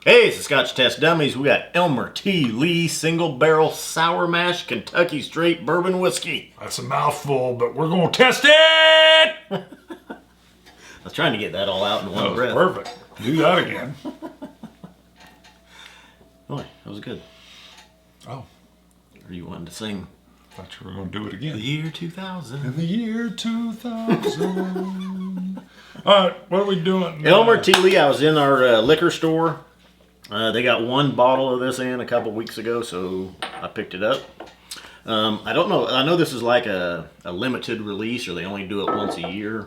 Hey, it's the Scotch Test Dummies. We got Elmer T. Lee Single Barrel Sour Mash Kentucky Straight Bourbon Whiskey. That's a mouthful, but we're going to test it! I was trying to get that all out in one breath. Perfect. Do that again. Boy, that was good. Oh. Or you wanted to sing? I thought you were going to do it again. The year 2000. In the year 2000. All right, what are we doing? Elmer T. Lee, I was in our liquor store. They got one bottle of this in a couple weeks ago, so I picked it up. I don't know. I know this is like a limited release, or they only do it once a year.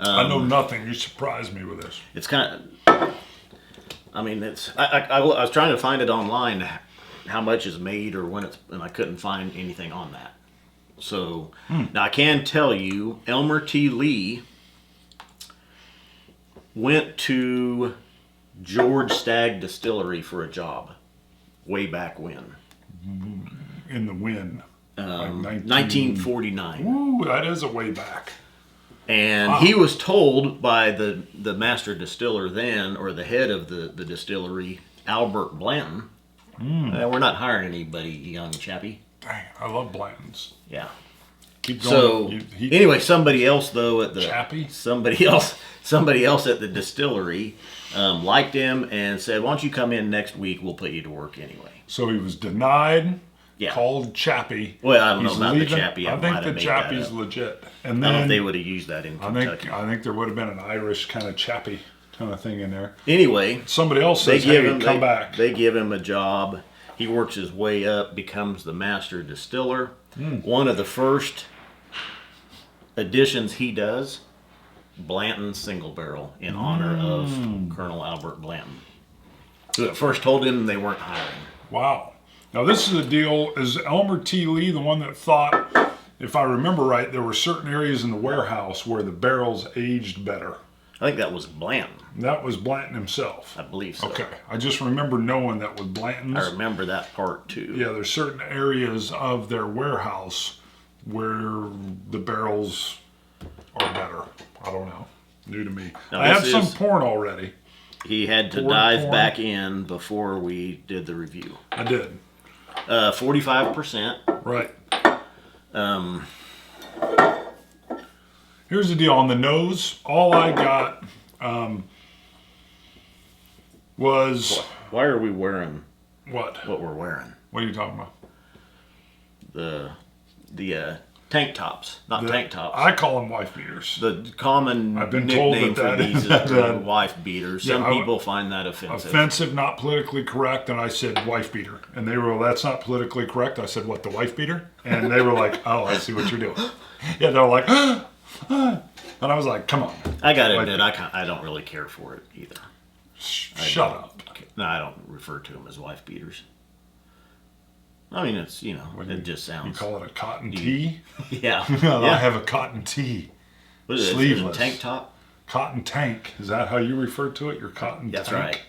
I know nothing. You surprised me with this. It's kind of, I mean, it's. I was trying to find it online, how much is made or when it's, and I couldn't find anything on that. So now I can tell you, Elmer T. Lee went to George Stagg Distillery for a job way back when. In the wind. Like 1949. Ooh, that is a way back. And he was told by the master distiller then, or the head of the distillery, Albert Blanton, we're not hiring anybody, young chappie. Dang, I love Blantons. Yeah. Keep So going. anyway, somebody else though at the Chappie? somebody else at the distillery liked him and said, "Why don't you come in next week? We'll put you to work anyway." So he was denied. Yeah. Called Chappie. Well, I don't know He's about leaving. the Chappie. I think might the have made that Chappie's up. legit. And I don't know then if they would have used that in Kentucky. I think there would have been an Irish kind of Chappie kind of thing in there. Anyway, Somebody else they says, give "Hey, him come back." They give him a job. He works his way up, becomes the master distiller. One of the first additions he does, Blanton Single Barrel, in honor of Colonel Albert Blanton, who at first told him they weren't hiring. Wow. Now this is the deal. Is Elmer T. Lee the one that thought, if I remember right, there were certain areas in the warehouse where the barrels aged better? I think that was Blanton. That was Blanton himself. I believe so. Okay. I just remember knowing that with Blanton's. I remember that part too. Yeah, there's certain areas of their warehouse where the barrels are better. I don't know. New to me. Now, I had this some is- porn already. He had to Poured dive corn. back in before we did the review. I did. 45%. Right. Here's the deal. On the nose, all I got was... Why are we wearing What? what we're wearing? What are you talking about? The tank tops, not tank tops. I call them wife beaters. The common I've been told nickname that for that these is- is the wife beaters. Yeah, Some people find that offensive. Offensive, not politically correct, and I said wife beater. And they were, well, that's not politically correct. I said, what, the wife beater? And they were like, oh, I see what you're doing. Yeah, they're like, and I was like, come on. I gotta Wife admit, I don't really care for it either. Shut up. No, I don't refer to them as wife beaters. I mean, it's, it just You sounds. call it a cotton tee? Yeah. I Yeah. have a cotton tee. What is it? Sleeveless. Tank top? Cotton tank. Is that how you refer to it? Your cotton That's tank? right.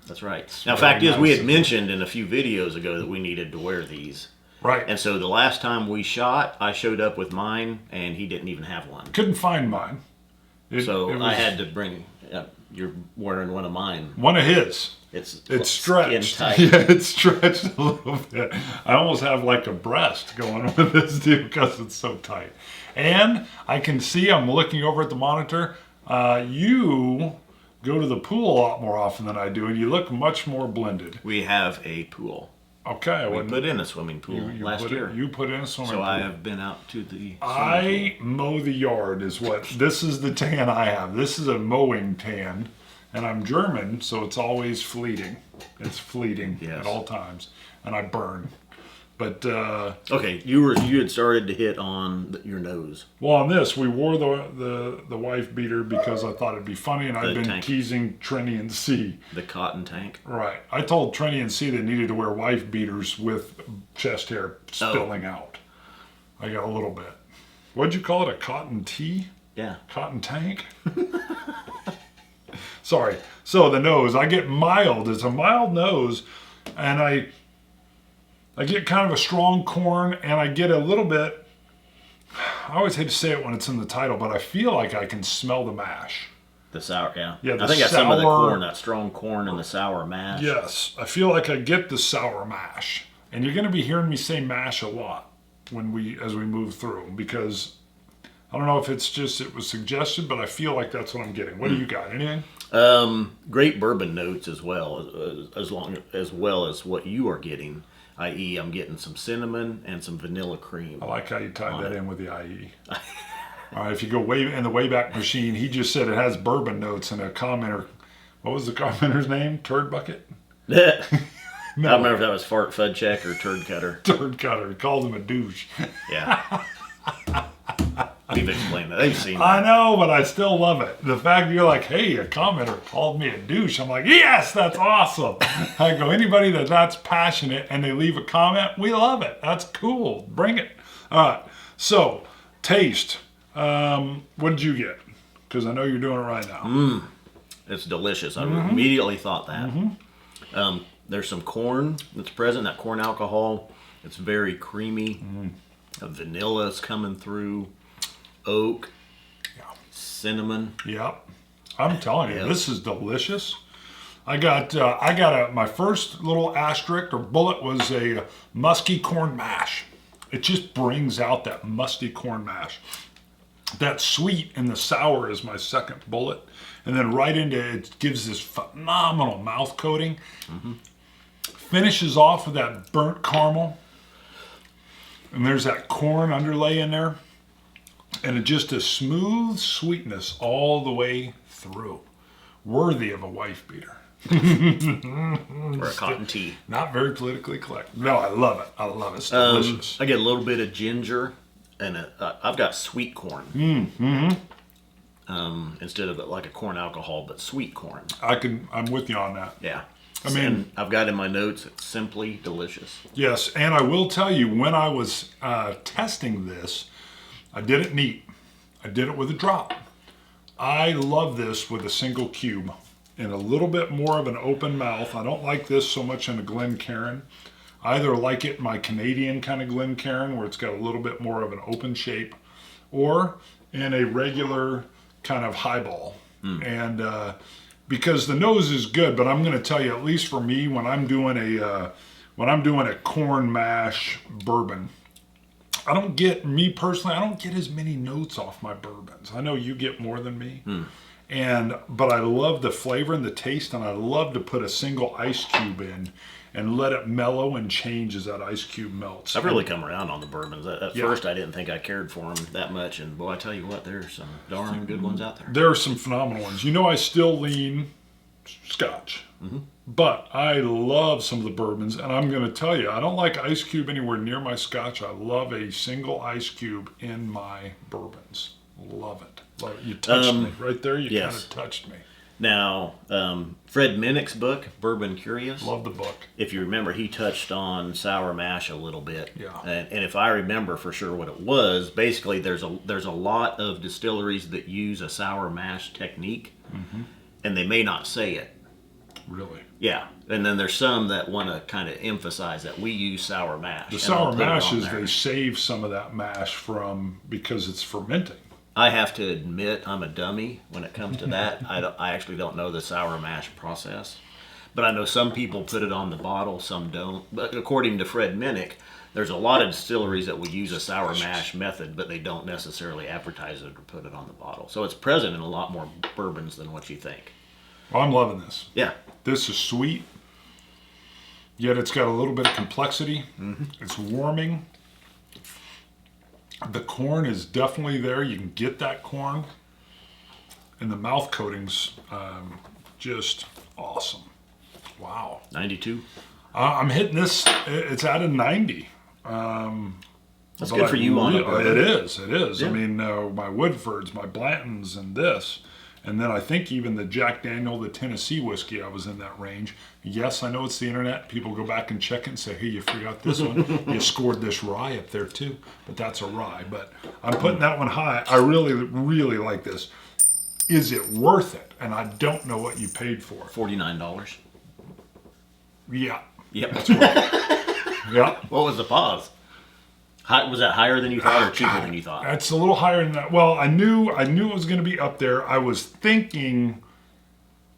That's right. Now, very fact is, we nice. had mentioned in a few videos ago that we needed to wear these. Right. And so the last time we shot, I showed up with mine, and he didn't even have one. Couldn't find mine. It So was I had to bring. You're wearing one of mine. one of his. It's stretched. skin tight. Yeah, it's stretched a little bit. I almost have like a breast going with this deal because it's so tight. And I can see, I'm looking over at the monitor, you go to the pool a lot more often than I do, and you look much more blended. We have a pool. Okay. We put in a swimming pool last year. You put in a swimming So pool. I have been out to the. I mow the yard is what, this is the tan I have. This is a mowing tan. And I'm German, so it's always fleeting. It's fleeting Yes. at all times. And I burn. But, Okay, you had started to hit on your nose. well, on this, we wore the wife beater because I thought it'd be funny, and I've been tank. teasing Trenny and C. The cotton tank. Right. I told Trenny and C they needed to wear wife beaters with chest hair spilling out. I got a little bit. What'd you call it? A cotton tee? Yeah. Cotton tank? Sorry. So the nose, I get mild. It's a mild nose, and I get kind of a strong corn, and I get a little bit, I always hate to say it when it's in the title, but I feel like I can smell the mash. The sour, yeah. Yeah, I think I got some of the sour- corn, that strong corn and the sour mash. Yes, I feel like I get the sour mash, and you're going to be hearing me say mash a lot as we move through, because I don't know if it's just it was suggested, but I feel like that's what I'm getting. What do you got? Anything? Great bourbon notes as well, as well as what you are getting. I.e., I'm getting some cinnamon and some vanilla cream. I like how you tied that in with the IE. All right, if you go way in the Wayback Machine, he just said it has bourbon notes, and a commenter, what was the commenter's name? Turd Bucket? I don't remember if that was Fart Fud Check or Turd Cutter. Turd Cutter. He called him a douche. Yeah. We've explained that. They've seen that. I know, but I still love it. The fact you're like, hey, a commenter called me a douche. I'm like, yes, that's awesome. I go, anybody that's passionate and they leave a comment, we love it. That's cool. Bring it. All right. So, taste. What did you get? Because I know you're doing it right now. It's delicious. I immediately thought that. There's some corn that's present, that corn alcohol. It's very creamy. Vanilla is coming through. Oak. Cinnamon. Yep. I'm telling you, this is delicious. I got my first little asterisk or bullet was a musky corn mash. It just brings out that musty corn mash. That sweet and the sour is my second bullet. And then right into it gives this phenomenal mouth coating. Finishes off with that burnt caramel. And there's that corn underlay in there. And it just a smooth sweetness all the way through. Worthy of a wife beater. Or a cotton tea. Not very politically correct. No, I love it. I love it. It's delicious. I get a little bit of ginger, and I've got sweet corn. Instead of like a corn alcohol, but sweet corn. I'm with you on that. Yeah. I mean, and I've got in my notes, it's simply delicious. Yes, and I will tell you, when I was testing this, I did it neat. I did it with a drop. I love this with a single cube and a little bit more of an open mouth. I don't like this so much in a Glencairn. I either like it my Canadian kind of Glencairn, where it's got a little bit more of an open shape, or in a regular kind of highball. And because the nose is good, but I'm going to tell you, at least for me, when I'm doing a corn mash bourbon, I don't get as many notes off my bourbons. I know you get more than me. But I love the flavor and the taste, and I love to put a single ice cube in and let it mellow and change as that ice cube melts. I've really come around on the bourbons. At first, I didn't think I cared for them that much, and boy, I tell you what, there's some darn good ones out there. There are some phenomenal ones. You know, I still lean Scotch, but I love some of the bourbons, and I'm going to tell you, I don't like ice cube anywhere near my Scotch. I love a single ice cube in my bourbons. Love it. Love it. You touched me right there. You kind of touched me. Now, Fred Minnick's book, Bourbon Curious. Love the book. If you remember, he touched on sour mash a little bit. Yeah. And if I remember for sure what it was, basically there's a lot of distilleries that use a sour mash technique, and they may not say it. Really? Yeah. And then there's some that want to kind of emphasize that we use sour mash. The sour mash is they save some of that mash because it's fermenting. I have to admit I'm a dummy when it comes to that. I actually don't know the sour mash process. But I know some people put it on the bottle, some don't. But according to Fred Minnick, there's a lot of distilleries that will use a sour mash method, but they don't necessarily advertise it or put it on the bottle. So it's present in a lot more bourbons than what you think. Well, I'm loving this. Yeah. This is sweet, yet it's got a little bit of complexity. It's warming. The corn is definitely there. You can get that corn. And the mouth coating's just awesome. Wow. 92. I'm hitting this. It's at a 90. That's good for you on it. It is. Yeah. I mean, my Woodfords, my Blantons, and this. And then I think even the Jack Daniel, the Tennessee whiskey, I was in that range. Yes, I know it's the internet. People go back and check it and say, hey, you forgot this one. You scored this rye up there too. But that's a rye. But I'm putting that one high. I really, really like this. Is it worth it? And I don't know what you paid for it. $49. Yeah. Yep. That's right. Yeah. What was the pause? Was that higher than you thought or cheaper than you thought? That's a little higher than that. Well, I knew it was going to be up there. I was thinking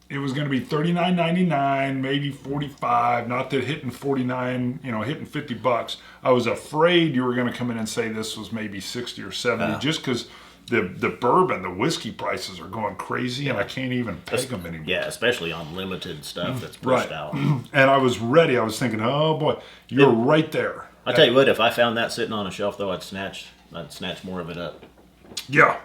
it was going to be $39.99, maybe $45. Not that hitting 49, hitting $50. I was afraid you were going to come in and say this was maybe 60 or 70, just because the bourbon, the whiskey prices are going crazy, and I can't even peg them anymore. Yeah, especially on limited stuff that's pushed out. And I was ready. I was thinking, oh boy, you're right there. I tell you what, if I found that sitting on a shelf though, I'd snatch more of it up. Yeah.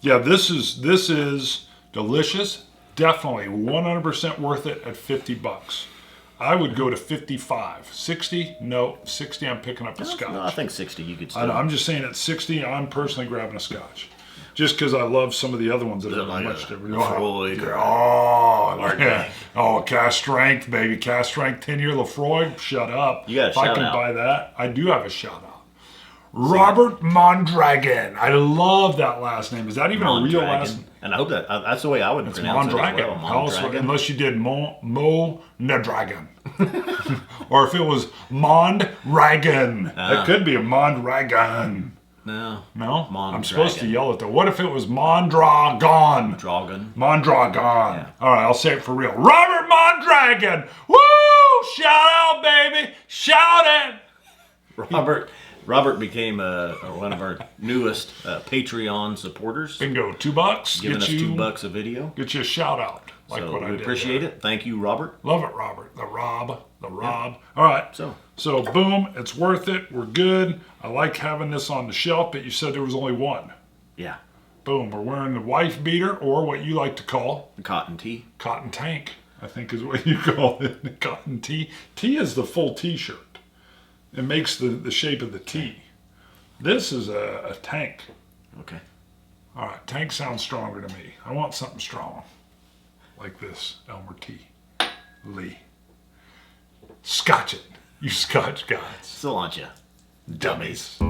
This is delicious. Definitely 100% worth it at $50. I would go to 55. 60? No, 60. I'm picking up a Scotch. No, I think 60. You could still. I'm just saying at 60. I'm personally grabbing a Scotch, just because I love some of the other ones that are like much different. Cast strength, baby, cast strength 10-year Lefroy. Shut up. You got a if I shout can out. buy that, I do have a shout out. Robert Mondragon. I love that last name. Is that even a real last name? And I hope that's the way I would pronounce Mondragon. it as well. Mondragon. Unless you did Mo Nadragon. Or if it was Mondragon. That could be a Mondragon. No. I'm supposed to yell it though. What if it was Mondragon? Mondragon. Yeah. All right, I'll say it for real. Robert Mondragon. Woo! Shout out, baby. Shout it. Robert became one of our newest Patreon supporters. Bingo, $2. Giving us $2 a video. Get you a shout out. Like so what I we did appreciate there. it. Thank you, Robert. Love it, Robert. The Rob. All right. So boom, it's worth it. We're good. I like having this on the shelf, but you said there was only one. Yeah. Boom. We're wearing the wife beater, or what you like to call the cotton tee. Cotton tank, I think is what you call it. The cotton tee. Tee is the full T-shirt. It makes the shape of the T. This is a tank. Okay. All right. Tank sounds stronger to me. I want something strong. Like this, Elmer T. Lee. Scotch it. You Scotch gods. So aren't you? Dummies.